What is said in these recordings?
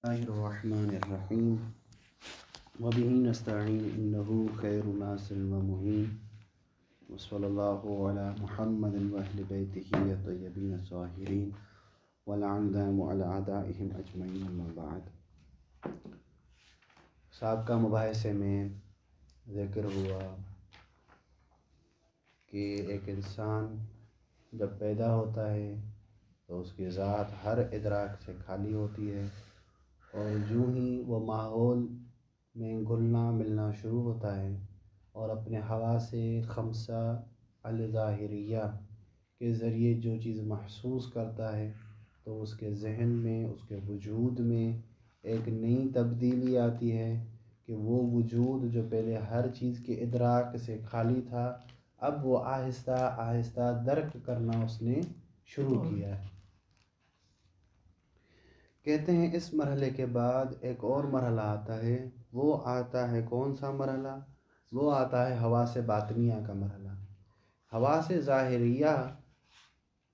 اللہ الرحمن الرحیم وبہ نستعین انہ خیر ناصر و معین وصلی اللہ علی محمد واہل بیتہ الطیبین الطاہرین ولعن دائم علی اعدائہم اجمعین اما بعد۔ سابقہ مباحثے میں ذکر ہوا کہ ایک انسان جب پیدا ہوتا ہے تو اس کی ذات ہر ادراک سے خالی ہوتی ہے، اور جو ہی وہ ماحول میں گھلنا ملنا شروع ہوتا ہے اور اپنے حواس خمسہ الظاہریہ کے ذریعے جو چیز محسوس کرتا ہے تو اس کے ذہن میں، اس کے وجود میں ایک نئی تبدیلی آتی ہے کہ وہ وجود جو پہلے ہر چیز کے ادراک سے خالی تھا، اب وہ آہستہ آہستہ درک کرنا اس نے شروع کیا ہے۔ کہتے ہیں اس مرحلے کے بعد ایک اور مرحلہ آتا ہے، وہ آتا ہے کون سا مرحلہ؟ وہ آتا ہے حواس باطنیہ کا مرحلہ۔ حواس ظاہریہ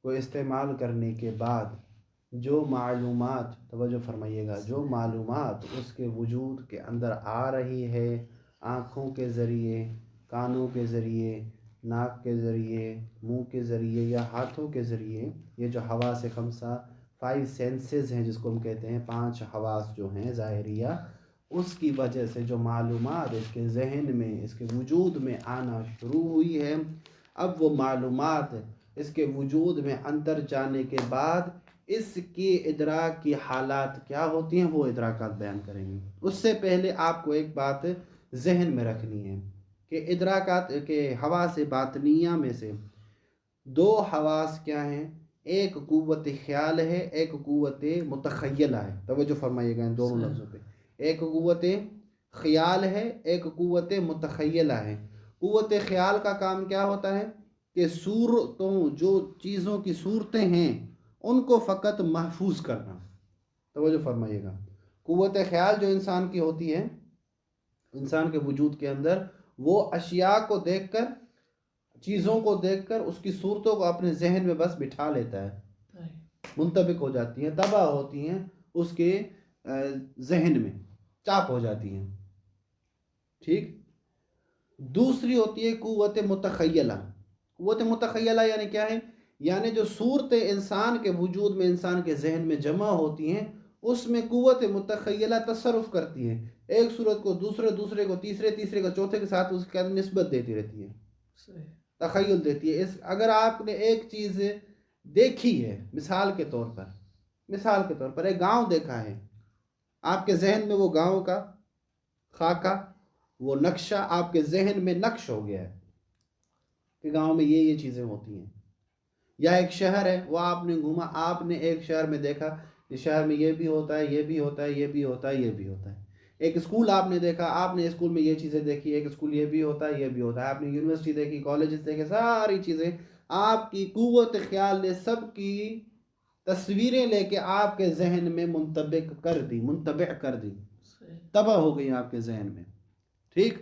کو استعمال کرنے کے بعد جو معلومات، توجہ فرمائیے گا، جو معلومات اس کے وجود کے اندر آ رہی ہے، آنکھوں کے ذریعے، کانوں کے ذریعے، ناک کے ذریعے، منہ کے ذریعے یا ہاتھوں کے ذریعے، یہ جو حواس خمسہ 5 سینسز ہیں جس کو ہم کہتے ہیں، 5 حواس جو ہیں ظاہریہ، اس کی وجہ سے جو معلومات اس کے ذہن میں، اس کے وجود میں آنا شروع ہوئی ہے، اب وہ معلومات اس کے وجود میں اندر جانے کے بعد اس کے ادراک کی حالات کیا ہوتی ہیں وہ ادراکات بیان کریں گے۔ اس سے پہلے آپ کو ایک بات ذہن میں رکھنی ہے کہ ادراکات کے حواس باطنیہ میں سے 2 حواس کیا ہیں؟ ایک قوت خیال ہے، ایک قوت متخیلہ ہے۔ توجہ فرمائیے گا ان دونوں لفظوں پہ، ایک قوت خیال ہے، ایک قوت متخیلہ ہے۔ قوت خیال کا کام کیا ہوتا ہے کہ صورتوں، جو چیزوں کی صورتیں ہیں ان کو فقط محفوظ کرنا۔ توجہ فرمائیے گا، قوت خیال جو انسان کی ہوتی ہے، انسان کے وجود کے اندر، وہ اشیاء کو دیکھ کر، چیزوں کو دیکھ کر اس کی صورتوں کو اپنے ذہن میں بس بٹھا لیتا ہے، منطبق ہو جاتی ہیں، طبع ہوتی ہیں اس کے ذہن میں، چاپ ہو جاتی ہیں، ٹھیک۔ دوسری ہوتی ہے قوت متخیلہ۔ قوت متخیلہ یعنی کیا ہے؟ یعنی جو صورتیں انسان کے وجود میں، انسان کے ذہن میں جمع ہوتی ہیں، اس میں قوت متخیلہ تصرف کرتی ہے، ایک صورت کو دوسرے کو تیسرے کو چوتھے کے ساتھ اس کے نسبت دیتی رہتی ہے، تخیل دیتی ہے۔ اگر آپ نے ایک چیز دیکھی ہے، مثال کے طور پر ایک گاؤں دیکھا ہے، آپ کے ذہن میں وہ گاؤں کا خاکہ، وہ نقشہ آپ کے ذہن میں نقش ہو گیا ہے کہ گاؤں میں یہ چیزیں ہوتی ہیں۔ یا ایک شہر ہے، وہ آپ نے گھوما، آپ نے ایک شہر میں دیکھا کہ شہر میں یہ بھی ہوتا ہے، یہ بھی ہوتا ہے، یہ بھی ہوتا ہے، یہ بھی ہوتا ہے۔ ایک اسکول آپ نے دیکھا، آپ نے اسکول میں یہ چیزیں دیکھی، ایک اسکول یہ بھی ہوتا ہے، یہ بھی ہوتا ہے۔ آپ نے یونیورسٹی دیکھی، کالجز دیکھے، ساری چیزیں آپ کی قوت خیال نے سب کی تصویریں لے کے آپ کے ذہن میں منطبع کر دی، طبع ہو گئی آپ کے ذہن میں، ٹھیک۔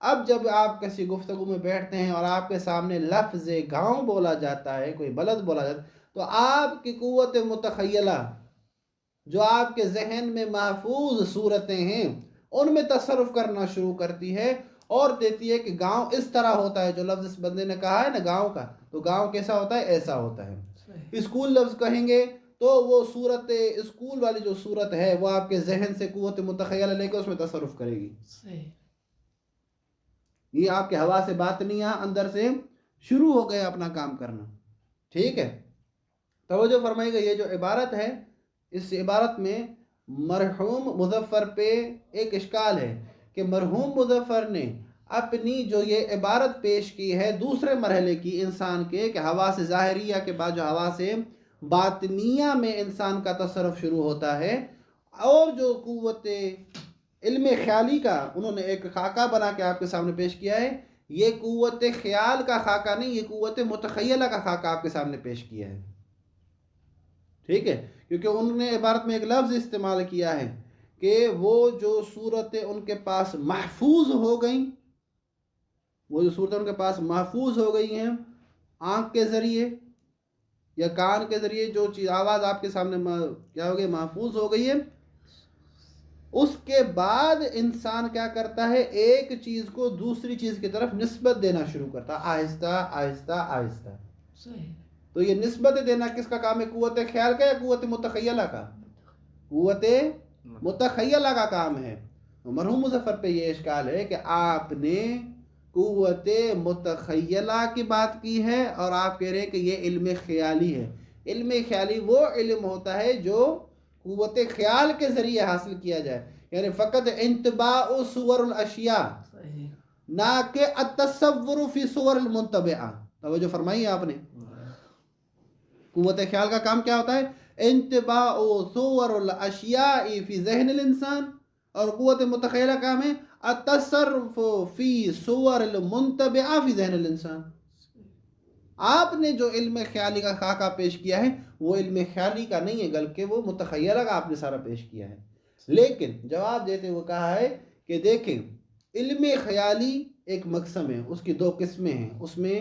اب جب آپ کسی گفتگو میں بیٹھتے ہیں اور آپ کے سامنے لفظ گاؤں بولا جاتا ہے، کوئی بلد بولا جاتا ہے، تو آپ کی قوت متخیلہ جو آپ کے ذہن میں محفوظ صورتیں ہیں ان میں تصرف کرنا شروع کرتی ہے اور دیتی ہے کہ گاؤں اس طرح ہوتا ہے، جو لفظ اس بندے نے کہا ہے نا گاؤں کا، تو گاؤں کیسا ہوتا ہے؟ ایسا ہوتا ہے۔ اسکول لفظ کہیں گے تو وہ صورت، اسکول والی جو صورت ہے وہ آپ کے ذہن سے قوت متخیلہ لے کے اس میں تصرف کرے گی۔ یہ آپ کے حواس باطنیہ اندر سے شروع ہو گئے اپنا کام کرنا، ٹھیک ہے۔ توجہ فرمائیے گا، یہ جو عبارت ہے، اس عبارت میں مرحوم مظفر پہ ایک اشکال ہے کہ مرحوم مظفر نے اپنی جو یہ عبارت پیش کی ہے دوسرے مرحلے کی انسان کے، کہ حواس ظاہریہ کے بعد جو حواس باطنیہ میں انسان کا تصرف شروع ہوتا ہے، اور جو قوت علم خیالی کا انہوں نے ایک خاکہ بنا کے آپ کے سامنے پیش کیا ہے، یہ قوت خیال کا خاکہ نہیں، یہ قوت متخیلہ کا خاکہ آپ کے سامنے پیش کیا ہے، ٹھیک ہے۔ کیونکہ انہوں نے عبارت میں ایک لفظ استعمال کیا ہے کہ وہ جو صورتیں ان کے پاس محفوظ ہو گئیں، وہ جو صورتیں ان کے پاس محفوظ ہو گئی ہیں، آنکھ کے ذریعے یا کان کے ذریعے جو چیز آواز آپ کے سامنے کیا ہو گئی؟ محفوظ ہو گئی ہے، اس کے بعد انسان کیا کرتا ہے، ایک چیز کو دوسری چیز کی طرف نسبت دینا شروع کرتا ہے، آہستہ آہستہ آہستہ. صحیح. تو یہ نسبت دینا کس کا کام ہے؟ قوت خیال کا یا قوت متخیلہ کا؟ قوت متخیلہ کا کام ہے. مرحوم مظفر پہ یہ اشکال ہے کہ آپ نے قوت متخیلہ کی بات کی ہے اور آپ کہہ رہے ہیں کہ یہ علم خیالی ہے. علم خیالی وہ علم ہوتا ہے جو قوت خیال کے ذریعے حاصل کیا جائے، یعنی فقط انتباع صور الاشیاء، نہ کہ التصور فی صور المنتبعہ. توجہ فرمائی آپ نے. قوت خیال کا کام کیا ہوتا ہے؟ انتباع صور الاشیاء فی ذہن الانسان، اور قوت متخیلہ کا کام ہے التصرف فی صور المنتبعہ فی ذہن الانسان. آپ نے جو علم خیالی کا خاکہ پیش کیا ہے وہ علم خیالی کا نہیں ہے، بلکہ وہ متخیلہ کا آپ نے سارا پیش کیا ہے. لیکن جواب دیتے ہوئے کہا ہے کہ دیکھیں، علم خیالی ایک مقسم ہے، اس کی دو قسمیں ہیں. اس میں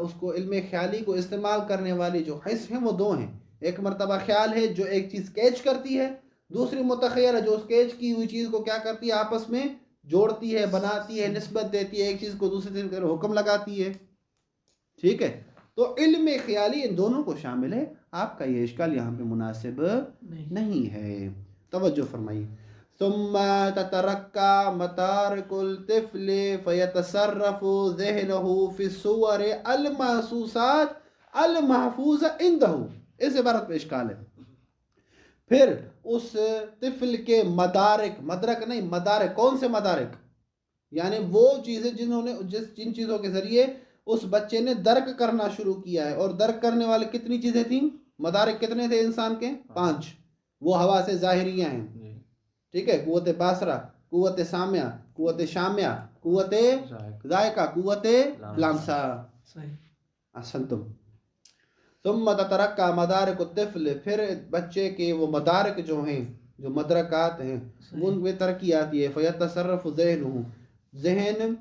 اس کو علم خیالی کو استعمال کرنے والی جو حس ہیں وہ دو ہیں. ایک مرتبہ خیال ہے جو ایک چیز کیچ کرتی ہے، دوسری متخیل ہے جو اس کیچ کی ہوئی چیز کو کیا کرتی ہے، آپس میں جوڑتی ہے، بناتی ہے، نسبت دیتی ہے، ایک چیز کو دوسری چیز پر حکم لگاتی ہے. ٹھیک ہے. تو علم خیالی ان دونوں کو شامل ہے. آپ کا یہ اشکال یہاں پہ مناسب نہیں ہے. توجہ فرمائیے. ثم تترقى متارك الطفل فيتصرف ذهنه في الصور المحسوسات المحفوظة عنده. اس عبارت پہ اشکال ہے. پھر اس طفل کے مدرک نہیں، مدارک. کون سے مدارک؟ یعنی وہ چیزیں جن چیزوں کے ذریعے اس بچے نے درک کرنا شروع کیا ہے. اور درک کرنے والے کتنی چیزیں تھیں؟ مدارک کتنے تھے انسان کے؟ 5. وہ حواس ظاہریہ ہیں. ٹھیک ہے. قوت باصرہ، قوت سامعہ، قوت شامعہ، قوت ذائقہ، قوت لامسہ. احسنتم. ثم تترقى مدارک الطفل، پھر بچے کے وہ مدارک جو ہیں، جو مدرکات ہیں، ان میں ترقی آتی ہے. فیتصرف ذہنہ، ذہن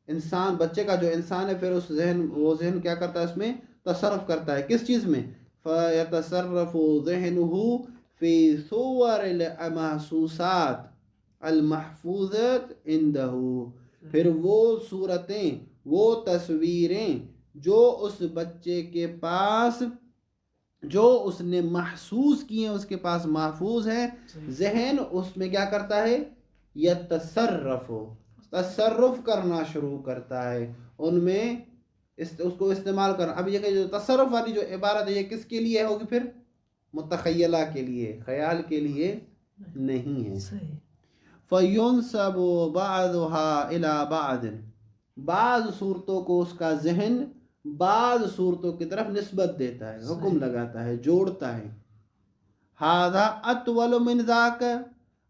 انسان، بچے کا جو انسان ہے، پھر اس وہ ذہن کیا کرتا ہے، اس میں تصرف کرتا ہے. کس چیز میں؟ فیتصرف ذہنہ فی صور المحسوسات المحفوظت عنده. پھر وہ صورتیں، وہ تصویریں جو اس بچے کے پاس، جو اس نے محسوس کی ہیں، اس کے پاس محفوظ ہیں، ذہن اس میں کیا کرتا ہے؟ تصرف کرنا شروع کرتا ہے ان میں، اس کو استعمال کرنا. اب یہ کہ جو تصرف والی جو عبارت ہے یہ کس کے لیے ہوگی؟ پھر متخیلہ کے لیے، خیال کے لیے نہیں ہے. فَيُنْسَبُ بَعْضُهَا إِلَى بَعْضٍ، بعض صورتوں کو اس کا ذہن بعض صورتوں کی طرف نسبت دیتا ہے، حکم لگاتا ہے، جوڑتا ہے. هَذَا أَطْوَلُ مِنْ ذَاكَ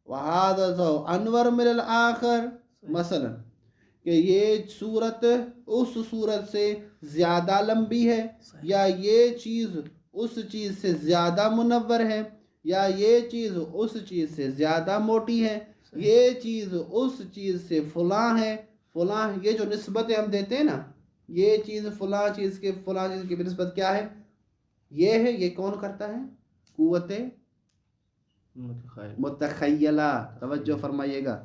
وَهَذَا أَنْوَرُ مِنَ الْآخَرِ. مثلا کہ یہ صورت اس صورت سے زیادہ لمبی ہے، یا یہ چیز اس چیز سے زیادہ منور ہے، یا یہ چیز اس چیز سے زیادہ موٹی ہے، یہ چیز اس چیز سے فلاں ہے، فلاں. یہ جو نسبتیں ہم دیتے ہیں نا، یہ چیز فلاں چیز کے فلاں چیز کی نسبت کیا ہے؟ یہ ہے. یہ کون کرتا ہے؟ قوت متخیلہ. توجہ فرمائیے گا.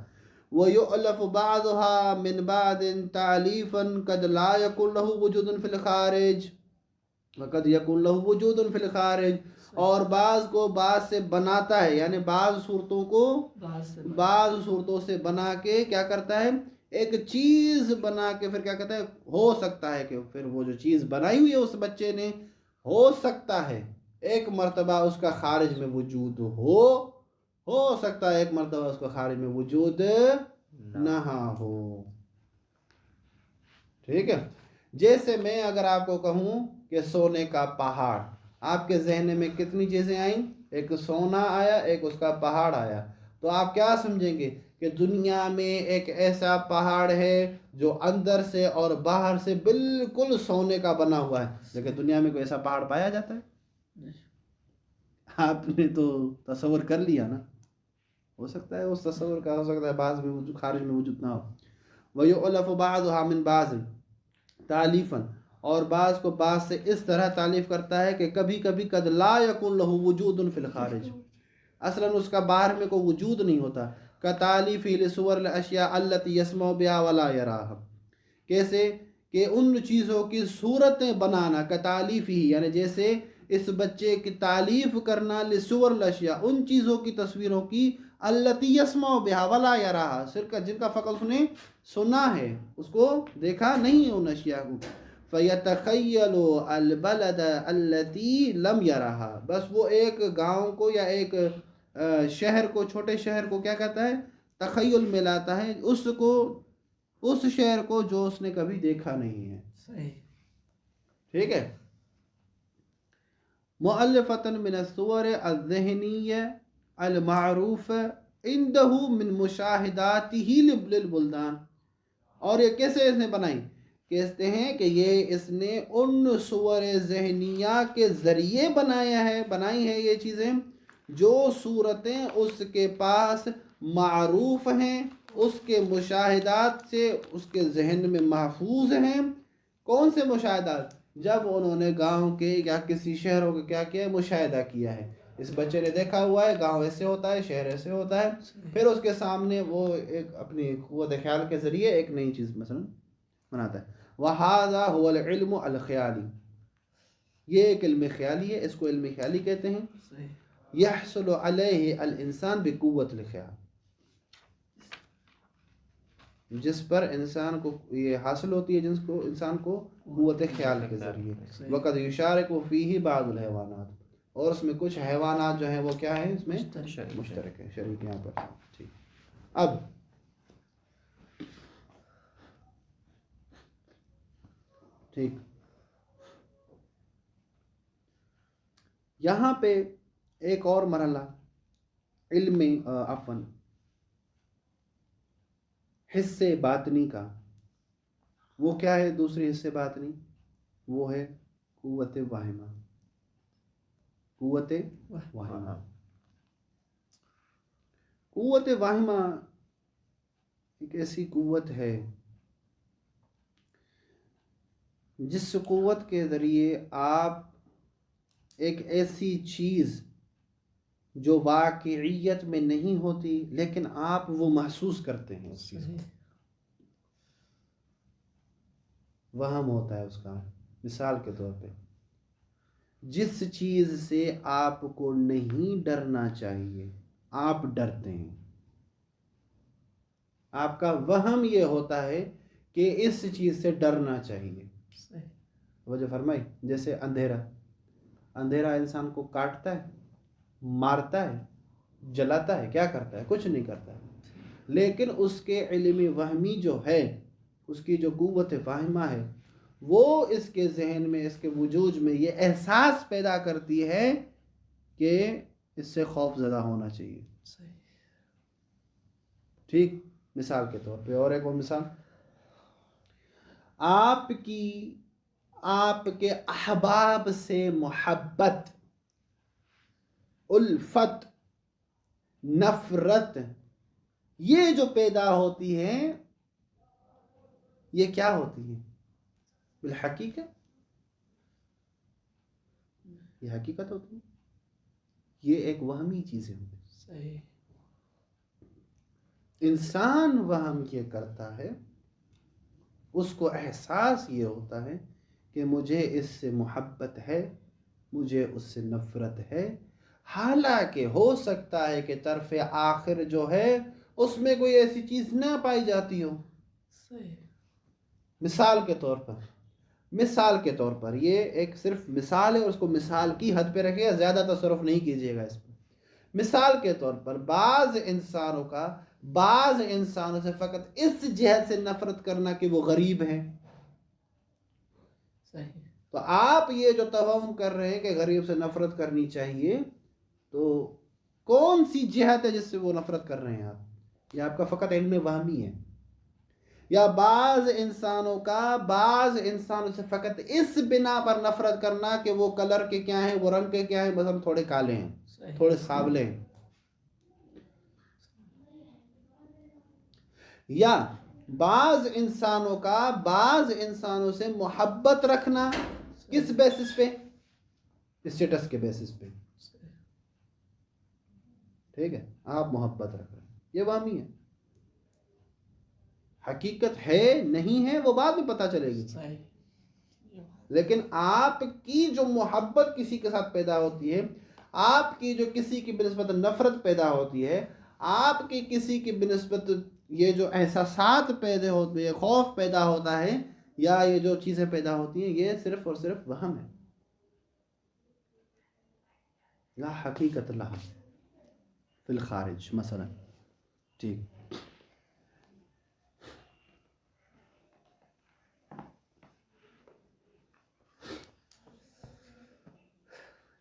وَيُؤْلَفُ بَعْضُهَا مِنْ بَعْضٍ تَعْلِيفًا قَدْ لَا يَكُنْ لَهُ وُجُودٌ فِي الْخَارِجِ وَقَدْ يَكُنْ لَهُ وُجُودٌ فِي الْخَارِجِ. اور بعض کو بعض سے بناتا ہے، یعنی بعض صورتوں کو بعض صورتوں سے بنا کے کیا کرتا ہے؟ ایک چیز بنا کے پھر کیا کہتا ہے؟ ہو سکتا ہے کہ پھر وہ جو چیز بنائی ہوئی ہے اس بچے نے، ہو سکتا ہے ایک مرتبہ اس کا خارج میں وجود ہو سکتا ہے ایک مرتبہ اس کو خارج میں وجود نہ ہو. ٹھیک ہے. جیسے میں اگر آپ کو کہوں کہ سونے کا پہاڑ، آپ کے ذہن میں کتنی چیزیں آئیں؟ ایک سونا آیا، ایک اس کا پہاڑ آیا. تو آپ کیا سمجھیں گے کہ دنیا میں ایک ایسا پہاڑ ہے جو اندر سے اور باہر سے بالکل سونے کا بنا ہوا ہے. لیکن دنیا میں کوئی ایسا پہاڑ پایا جاتا ہے؟ آپ نے تو تصور کر لیا نا. ہو سکتا ہے اس تصور کا، ہو سکتا ہے بعض میں وجود، خارج میں وجود نہ ہو. وَيُؤْلَفُ بَعْضُهَا مِنْ بَعْضٍ تَعْلِيفًا، اور بعض کو بعض سے اس طرح تعلیف کرتا ہے کہ کبھی کبھی قد لا یکن لہ وجود فی الخارج، اصلاً اس کا باہر میں کوئی وجود نہیں ہوتا. کتالیف لصور الاشیاء التي يسمع بها ولا يراها، کیسے کہ ان چیزوں کی صورتیں بنانا، کتالیف ہی یعنی جیسے اس بچے کی تعلیف کرنا، لصور الاشیاء ان چیزوں کی تصویروں کی، التی يسمع بها ولا يراها صرف جن کا فقط اس نے سنا ہے، اس کو دیکھا نہیں ان اشیاء کو. فیتخیل البلد التی لم يرها، بس وہ ایک گاؤں کو یا ایک شہر کو، چھوٹے شہر کو کیا کہتا ہے، تخیل میں لاتا ہے اس کو، اس شہر کو جو اس نے کبھی دیکھا نہیں ہے. صحیح. ٹھیک ہے. مؤلفة من الصور الذهنية المعروفة عنده من مشاہداته للبلدان، اور یہ کیسے اس نے بنائی، کہتے ہیں کہ یہ اس نے ان صور ذہنیہ کے ذریعے بنائی ہے یہ چیزیں جو صورتیں اس کے پاس معروف ہیں، اس کے مشاہدات سے اس کے ذہن میں محفوظ ہیں. کون سے مشاہدات؟ جب انہوں نے گاؤں کے یا کسی شہروں کا کیا کیا ہے، مشاہدہ کیا ہے. اس بچے نے دیکھا ہوا ہے گاؤں ایسے ہوتا ہے، شہر ایسے ہوتا ہے، پھر اس کے سامنے وہ ایک اپنی قوت خیال کے ذریعے ایک نئی چیز مثلا بناتا ہے. وَهَذَا هُوَ الْعِلْمُ الْخِيَالِي، یہ ایک علم خیالی ہے، اس کو علم خیالی کہتے ہیں. يحصل علیہ الانسان بقوت الخیال، جس پر انسان کو یہ حاصل ہوتی ہے، جس کو انسان کو قوت خیال کے ذریعے. وقد یشارک فیہ بعض الحیوانات، اور اس میں کچھ حیوانات جو ہیں وہ کیا ہیں، اس میں مشترک ہے، شریک یہاں پر. ٹھیک. اب ٹھیک یہاں پہ ایک اور مرحلہ علم حصے باطنی کا، وہ کیا ہے؟ دوسری حصے باطنی وہ ہے قوت واہمہ. قوت واہمہ، قوت واہمہ ایک ایسی قوت ہے جس قوت کے ذریعے آپ ایک ایسی چیز جو واقعیت میں نہیں ہوتی لیکن آپ وہ محسوس کرتے ہیں، اس چیز کو وہم ہوتا ہے اس کا. مثال کے طور پہ جس چیز سے آپ کو نہیں ڈرنا چاہیے آپ ڈرتے ہیں، آپ کا وہم یہ ہوتا ہے کہ اس چیز سے ڈرنا چاہیے. وجہ فرمائی جیسے اندھیرا، اندھیرا انسان کو کاٹتا ہے، مارتا ہے، جلاتا ہے، کیا کرتا ہے؟ کچھ نہیں کرتا ہے. لیکن اس کے علم وہمی جو ہے، اس کی جو قوت فاہمہ ہے، وہ اس کے ذہن میں، اس کے وجود میں یہ احساس پیدا کرتی ہے کہ اس سے خوف زدہ ہونا چاہیے. ٹھیک. مثال کے طور پہ اور ایک اور مثال، آپ کے احباب سے محبت، الفت، نفرت، یہ جو پیدا ہوتی ہے یہ کیا ہوتی ہے؟ بالحقیقت یہ حقیقت ہوتی ہے، یہ ایک وہمی چیزیں ہوتی ہیں. صحیح. انسان وہم یہ کرتا ہے، اس کو احساس یہ ہوتا ہے کہ مجھے اس سے محبت ہے، مجھے اس سے نفرت ہے، حالانکہ ہو سکتا ہے کہ طرف آخر جو ہے اس میں کوئی ایسی چیز نہ پائی جاتی ہو. مثال کے طور پر یہ ایک صرف مثال ہے، اور اس کو مثال کی حد پہ رکھے، زیادہ تصرف نہیں کیجیے گا اس پہ. مثال کے طور پر بعض انسانوں سے فقط اس جہت سے نفرت کرنا کہ وہ غریب ہیں. تو آپ یہ جو توہم کر رہے ہیں کہ غریب سے نفرت کرنی چاہیے، تو کون سی جہت ہے جس سے وہ نفرت کر رہے ہیں آپ؟ یہ آپ کا فقط علم وہمی ہے. یا بعض انسانوں سے فقط اس بنا پر نفرت کرنا کہ وہ کلر کے کیا ہیں، وہ رنگ کے کیا ہیں، بس ہم تھوڑے کالے ہیں، تھوڑے سانولے ہیں. یا بعض انسانوں سے محبت رکھنا کس بیسس پہ؟ اسٹیٹس کے بیسس پہ. ٹھیک ہے، آپ محبت رکھ رہے ہیں، یہ واہمی ہے. حقیقت ہے نہیں ہے وہ بعد میں پتہ چلے گی. لیکن آپ کی جو محبت کسی کے ساتھ پیدا ہوتی ہے، آپ کی جو کسی کی بنسبت نفرت پیدا ہوتی ہے، آپ کی کسی کی بنسبت یہ جو احساسات پیدا ہوتے ہیں، خوف پیدا ہوتا ہے، یا یہ جو چیزیں پیدا ہوتی ہیں، یہ صرف اور صرف وہم ہے. لا حقیقت لہا فی الخارج مثلا. ٹھیک.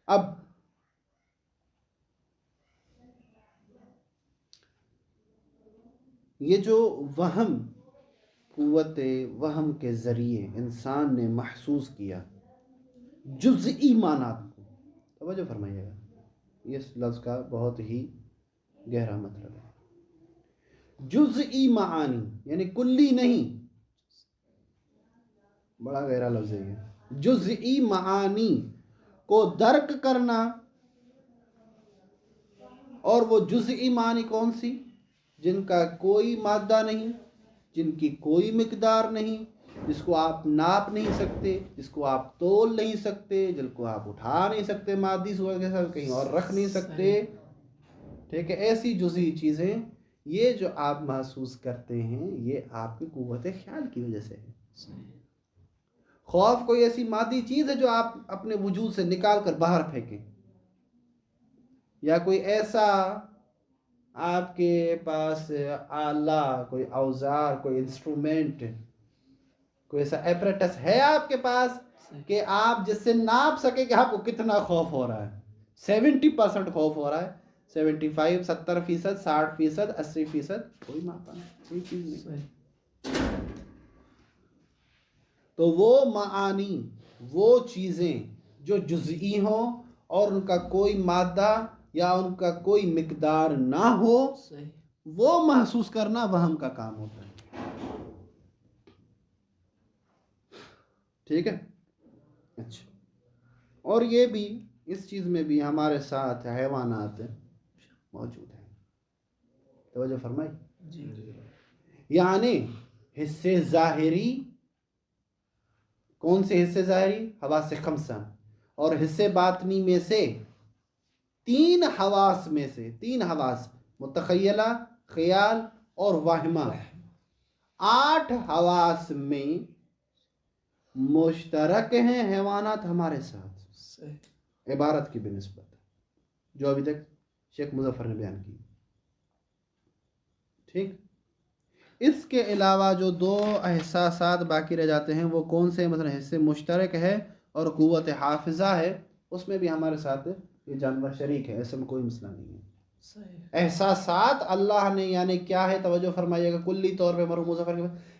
اب یہ جو وہم، قوت وہم کے ذریعے انسان نے محسوس کیا جزئی معنات کو، توجہ فرمائیے گا، اس لفظ کا بہت ہی گہرا مطلب ہے. جزئی معانی یعنی کلی نہیں، بڑا گہرا لفظ ہے یہ. جزئی معانی کو درک کرنا، اور وہ جزئی معنی کون سی؟ جن کا کوئی مادہ نہیں، جن کی کوئی مقدار نہیں، جس کو آپ ناپ نہیں سکتے، جس کو آپ تول نہیں سکتے، جن کو آپ اٹھا نہیں سکتے مادی صورت کے ساتھ، کہیں اور رکھ نہیں سکتے. ٹھیک ہے، ایسی جزئی چیزیں یہ جو آپ محسوس کرتے ہیں، یہ آپ کی قوت خیال کی وجہ سے ہے. خوف کوئی ایسی مادی چیز ہے جو آپ اپنے وجود سے نکال کر باہر پھینکیں، یا کوئی ایسا آپ کے پاس آلہ، کوئی اوزار، کوئی انسٹرومنٹ، کوئی ایسا ایپریٹس ہے آپ کے پاس کہ آپ جس سے ناپ سکے کہ آپ کو کتنا خوف ہو رہا ہے. 70% خوف ہو رہا ہے، 75، 70%، 60%، 80%، کوئی ماپا نہیں، کوئی چیز نہیں. تو وہ معانی، وہ چیزیں جو جزئی ہوں اور ان کا کوئی مادہ یا ان کا کوئی مقدار نہ ہو، وہ محسوس کرنا وہم کا کام ہوتا ہے. ٹھیک ہے. اچھا، اور یہ بھی اس چیز میں بھی ہمارے ساتھ حیوانات موجود ہیں. توجہ فرمائی. یعنی حصے ظاہری، کون سے حصے ظاہری؟ حواس خمسہ. اور حصے باطنی میں سے 3 حواس میں سے 3 حواس، متخیلہ، خیال اور واہمہ، 8 حواس میں مشترک ہیں حیوانات ہمارے ساتھ، عبارت کی بنسبت جو ابھی تک شیخ مظفر نے بیان کی. ٹھیک. اس کے علاوہ جو 2 احساسات باقی رہ جاتے ہیں وہ کون سے؟ مثلا حصے مشترک ہے اور قوت حافظہ ہے، اس میں بھی ہمارے ساتھ یہ جانور شریک ہے، ایسے میں کوئی مسئلہ نہیں ہے. احساسات اللہ نے یعنی کیا ہے؟ توجہ فرمائیے گا. کلی طور پہ مرحوم مظفر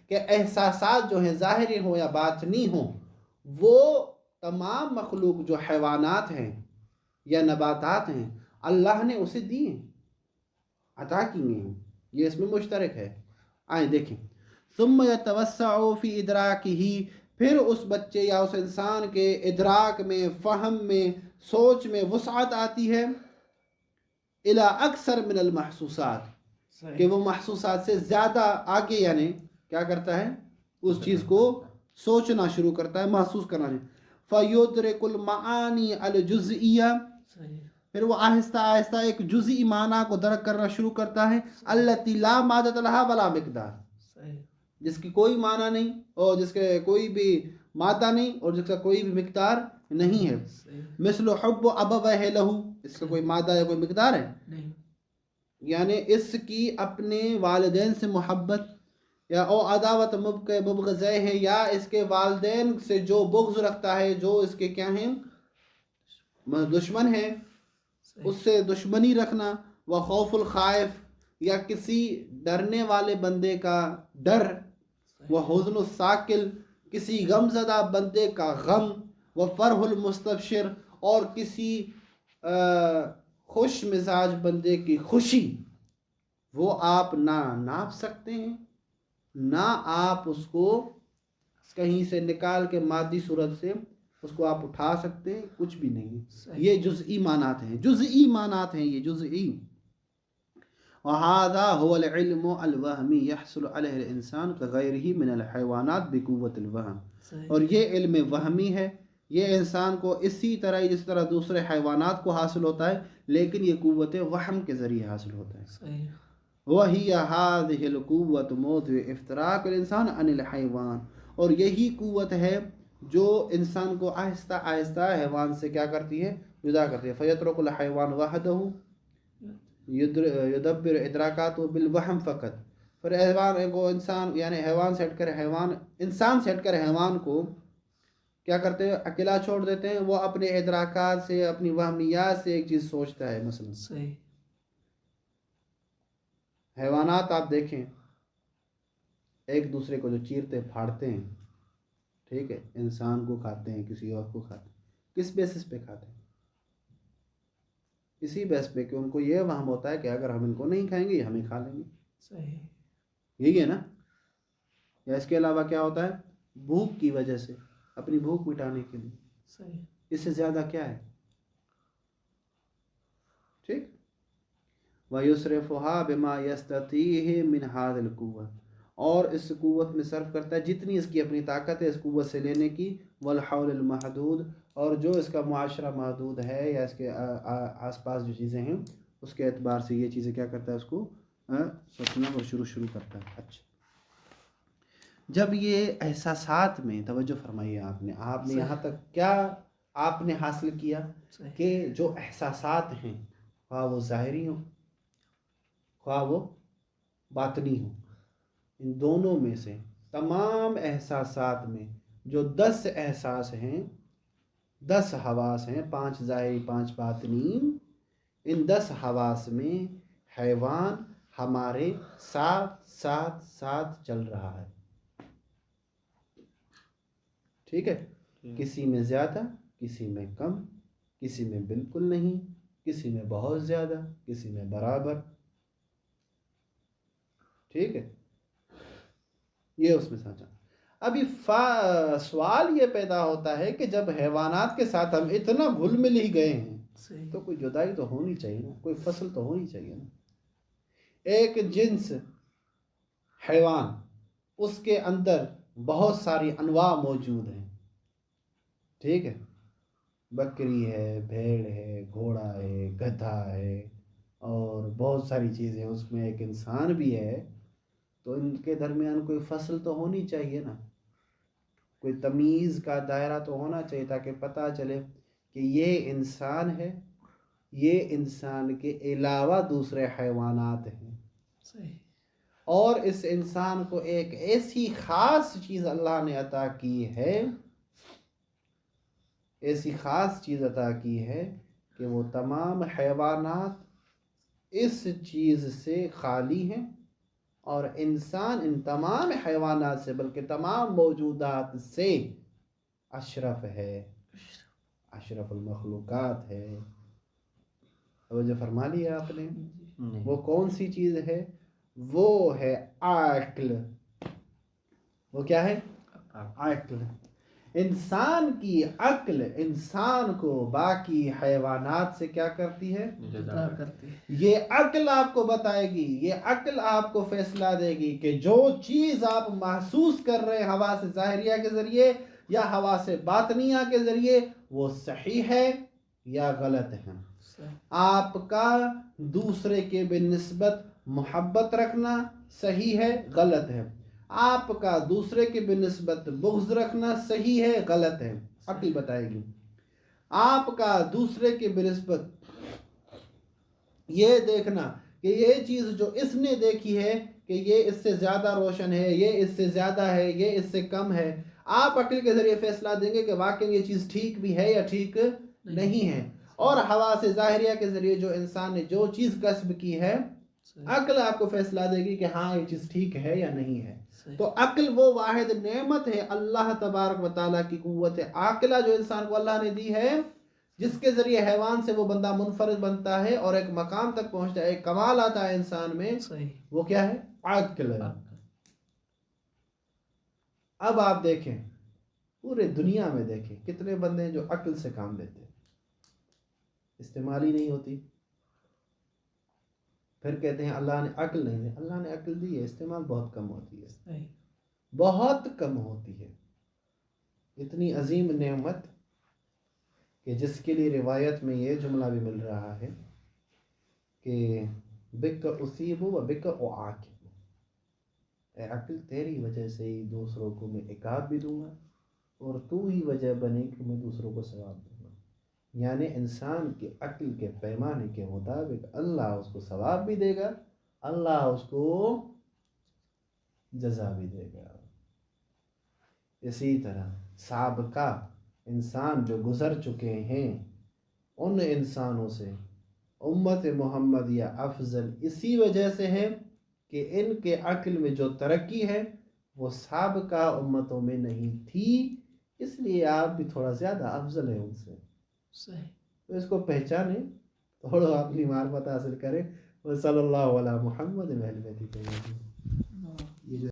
کہ احساسات جو ہیں ظاہری ہوں یا باطنی ہوں، وہ تمام مخلوق جو حیوانات ہیں یا نباتات ہیں، اللہ نے اسے دی ہیں، عطا کی ہیں، یہ اس میں مشترک ہے. آئیں دیکھیں. ثم يتوسع فی ادراکہ، پھر اس بچے یا اس انسان کے ادراک میں، فہم میں، سوچ میں وسعت آتی ہے الی اکثر من المحسوسات، کہ وہ محسوسات سے زیادہ آگے یعنی کیا کرتا ہے؟ اس چیز کو سوچنا شروع کرتا ہے، محسوس کرنا شروع. فیدرک المعانی الجزئیہ، پھر وہ آہستہ آہستہ ایک جزئی معنی کو درک کرنا شروع کرتا ہے. التی لا مادۃ لها ولا مقدار، جس کی کوئی معنی نہیں اور جس کے کوئی بھی مادہ نہیں اور جس کا کوئی بھی مقدار نہیں ہے. مثل حب ابویہ لہ، اس کا کوئی مادہ یا کوئی مقدار ہے؟ یعنی اس کی اپنے والدین سے محبت، یا او عداوت مبغضہ ہے، یا اس کے والدین سے جو بغض رکھتا ہے، جو اس کے کیا ہیں؟ دشمن ہے، اس سے دشمنی رکھنا. وہ خوف الخائف، یا کسی ڈرنے والے بندے کا ڈر. وہ حزن الساکل، کسی غم زدہ بندے کا غم. وہ فرح المستبشر، اور کسی خوش مزاج بندے کی خوشی. وہ آپ نہ ناپ سکتے ہیں، نہ آپ اس کو کہیں سے نکال کے مادی صورت سے اس کو آپ اٹھا سکتے ہیں، کچھ بھی نہیں. یہ جزئی معنات ہیں، جزئی معنات ہیں، یہ جزئی. وَهَذَا هُوَ الْعِلْمُ الْوَهْمِ يَحْصُلُ عَلَيْهِ الْإِنسَانُ كَغَيْرِهِ مِنَ الْحَيْوَانَاتِ بِقُوَّةِ الْوَهْمِ. اور یہ علم وہمی ہے، یہ انسان کو اسی طرح جس طرح دوسرے حیوانات کو حاصل ہوتا ہے، لیکن یہ قوت وہم کے ذریعے حاصل ہوتا ہے. وَهِيَ هَذِهِ الْقُوَّةُ مَوْضِعُ اِفْتِرَاقِ الْإِنسَانِ عَنِ الْحَيْوَانِ. اور یہی قوت ہے جو انسان کو آہستہ آہستہ حیوان سے کیا کرتی ہے؟ جدا کرتی ہے. فَيَتْرُكُ الْحَيْوَانُ وَحْدَهُ یدبر ادراکات و بالوہم فقط. پھر حیوان کو انسان یعنی حیوان سے ہٹ کر انسان سے ہٹ کر حیوان کو کیا کرتے ہیں؟ اکیلا چھوڑ دیتے ہیں. وہ اپنے ادراکات سے، اپنی وہمیات سے ایک چیز سوچتا ہے. مثلا صحیح. حیوانات آپ دیکھیں ایک دوسرے کو جو چیرتے پھاڑتے ہیں، ٹھیک ہے، انسان کو کھاتے ہیں، کسی اور کو کھاتے ہیں. کس بیسس پہ کھاتے ہیں؟ اسی بیس پہ کہ ان کو یہ وہم ہوتا ہے کہ اگر ہم ان کو نہیں کھائیں گے یہ ہمیں کھا لیں گے. صحیح. یہی ہے نا؟ یا اس کے علاوہ کیا ہوتا ہے؟ بھوک کی وجہ سے، اپنی بھوک مٹانے کے لیے. صحیح. اس سے زیادہ کیا ہے؟ ٹھیک. وَيُصْرِفُهَا بِمَا يَسْتَطِيعُ مِنْ هَذِهِ الْقُوَّةِ. اور اس قوت میں صرف کرتا ہے جتنی اس کی اپنی طاقت ہے اس قوت سے لینے کی. وَالْحَوْلِ الْمَحْدُودِ. اور جو اس کا معاشرہ محدود ہے یا اس کے آس پاس جو چیزیں ہیں اس کے اعتبار سے یہ چیزیں کیا کرتا ہے؟ اس کو سوچنا اور شروع کرتا ہے. اچھا، جب یہ احساسات میں توجہ فرمائیے آپ نے یہاں تک کیا آپ نے حاصل کیا کہ جو احساسات ہیں خواہ وہ ظاہری ہوں خواہ وہ باطنی ہوں، ان دونوں میں سے تمام احساسات میں جو 10 احساس ہیں، 10 حواس ہیں، 5 ظاہری 5 باطنی، ان 10 حواس میں حیوان ہمارے ساتھ ساتھ ساتھ چل رہا ہے. ٹھیک ہے، کسی میں زیادہ، کسی میں کم، کسی میں بالکل نہیں، کسی میں بہت زیادہ، کسی میں برابر. ٹھیک ہے، یہ اس میں سمجھا. ابھی سوال یہ پیدا ہوتا ہے کہ جب حیوانات کے ساتھ ہم اتنا گھل مل ہی گئے ہیں تو کوئی جدائی تو ہونی چاہیے نا، کوئی فصل تو ہونی چاہیے نا. ایک جنس حیوان، اس کے اندر بہت ساری انواع موجود ہیں. ٹھیک ہے، بکری ہے، بھیڑ ہے، گھوڑا ہے، گدھا ہے اور بہت ساری چیزیں، اس میں ایک انسان بھی ہے. تو ان کے درمیان کوئی فصل تو ہونی چاہیے نا، کوئی تمیز کا دائرہ تو ہونا چاہیے تاکہ پتہ چلے کہ یہ انسان ہے، یہ انسان کے علاوہ دوسرے حیوانات ہیں. صحیح. اور اس انسان کو ایک ایسی خاص چیز اللہ نے عطا کی ہے، ایسی خاص چیز عطا کی ہے کہ وہ تمام حیوانات اس چیز سے خالی ہیں، اور انسان ان تمام حیوانات سے بلکہ تمام موجودات سے اشرف ہے، اشرف المخلوقات ہے. توجہ فرما لیا آپ نے؟ وہ کون سی چیز ہے؟ وہ ہے عقل. وہ کیا ہے؟ عقل. انسان کی عقل انسان کو باقی حیوانات سے کیا کرتی ہے؟ جدا کرتی ہے. یہ عقل آپ کو بتائے گی، یہ عقل آپ کو فیصلہ دے گی کہ جو چیز آپ محسوس کر رہے ہیں حواس ظاہریہ کے ذریعے یا حواس باطنیہ کے ذریعے، وہ صحیح ہے یا غلط ہے. آپ کا دوسرے کے بنسبت محبت رکھنا صحیح ہے غلط ہے، آپ کا دوسرے کے بنسبت بغض رکھنا صحیح ہے غلط ہے. عقل بتائے گی. آپ کا دوسرے کے بنسبت یہ دیکھنا کہ یہ چیز جو اس نے دیکھی ہے کہ یہ اس سے زیادہ روشن ہے، یہ اس سے زیادہ ہے، یہ اس سے کم ہے، آپ عقل کے ذریعے فیصلہ دیں گے کہ واقعی یہ چیز ٹھیک بھی ہے یا ٹھیک نہیں ہے. اور حواس ظاہریہ کے ذریعے جو انسان نے جو چیز کسب کی ہے، عقل آپ کو فیصلہ دے گی کہ ہاں یہ چیز ٹھیک ہے یا نہیں ہے. تو عقل وہ واحد نعمت ہے اللہ تبارک و تعالیٰ کی قوت عاقلہ جو انسان کو اللہ نے دی ہے، جس کے ذریعے حیوان سے وہ بندہ منفرد بنتا ہے اور ایک مقام تک پہنچتا ہے، ایک کمال آتا ہے انسان میں. وہ کیا ہے؟ عقل. اب آپ دیکھیں پورے دنیا میں دیکھیں کتنے بندے ہیں جو عقل سے کام لیتے ہیں، استعمال ہی نہیں ہوتی. پھر کہتے ہیں اللہ نے عقل نہیں دی. اللہ نے عقل دی ہے، استعمال بہت کم ہوتی ہے، صحیح. بہت کم ہوتی ہے. اتنی عظیم نعمت کہ جس کے لیے روایت میں یہ جملہ بھی مل رہا ہے کہ بک اصیب و بک اعاقب، اے عقل تیری وجہ سے ہی دوسروں کو میں عقاب بھی دوں گا اور تو ہی وجہ بنے کہ میں دوسروں کو ثواب دوں گا. یعنی انسان کی عقل کے پیمانے کے مطابق اللہ اس کو ثواب بھی دے گا، اللہ اس کو جزا بھی دے گا. اسی طرح سابقہ انسان جو گزر چکے ہیں ان انسانوں سے امت محمدیہ افضل اسی وجہ سے ہے کہ ان کے عقل میں جو ترقی ہے وہ سابقہ امتوں میں نہیں تھی، اس لیے آپ بھی تھوڑا زیادہ افضل ہیں ان سے. صحیح. تو اس کو پہچانیں، تھوڑا اپنی معرفت حاصل کریں. وصلی اللہ علی محمد و اہل بیت.